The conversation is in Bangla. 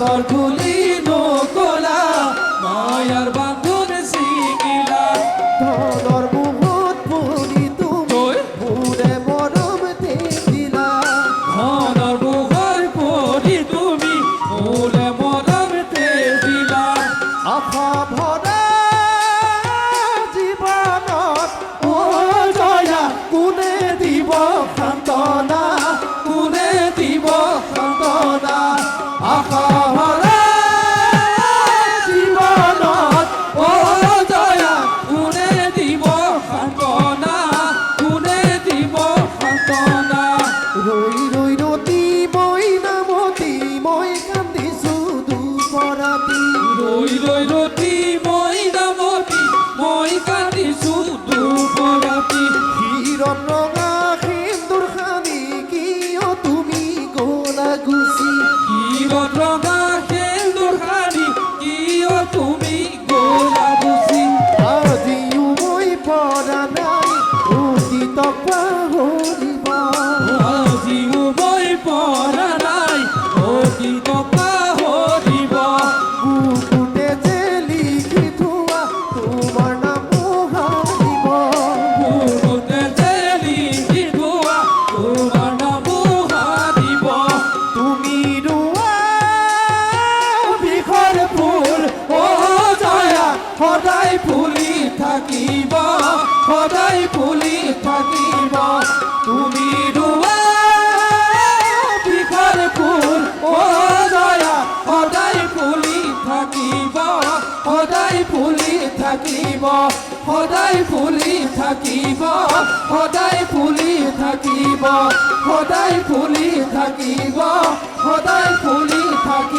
অন্তর খুলি নকলা মায়ার বাঁধন সিগিলা ধনর মুহূর্ত পুরি তুমি পুরে মরম দিলা ধনর মুহর পরি তুমি মূলে মরম দিলা আশা ভরা জীবনত ও জয়া কোনে দিব সান্তনা কোনে দিব সান্তনা আশা ভরা জীবনত ও জয়া কোনে দিব সান্তনা কোনে দিব সান্তনা রই রই রতি মই নামতি মই কান্দিছো দুপৰাতি ৰৈ ৰৈ ৰতি মই নামতি মই কান্দিছো দুপৰাতি হিৰণ ৰঙা সিন্দুৰ সানি কিয় তুমি গলা গুচি কিৰত ৰঙা সেন্দুৰ সানি কিয় তুমি গলা গুচি আজিও মই পৰা নাই অতীতক পাহৰিব আজিও মই পৰা নাই অতীতক পাহৰিব বুকুতে যে লিখি থোৱা তোমাৰ নাম মোহাৰিব বুকুতে যে লিখি থোৱা তোমাৰ নাম মোহাৰিব তুমি ৰোৱা বিষৰ ফুল ও জয়া সদায় ফুলি থাকিব সদায় ফুলি থাকিব তুমি ৰোৱা বিষৰ ফুল ও জয়া সদায় ফুলি থাকিব সদায় ফুলি থাকিব সদায় ফুলি থাকিব সদায় ফুলি থাকিব সদায় ফুলি থাকিব সদায় ফুলি থাকিব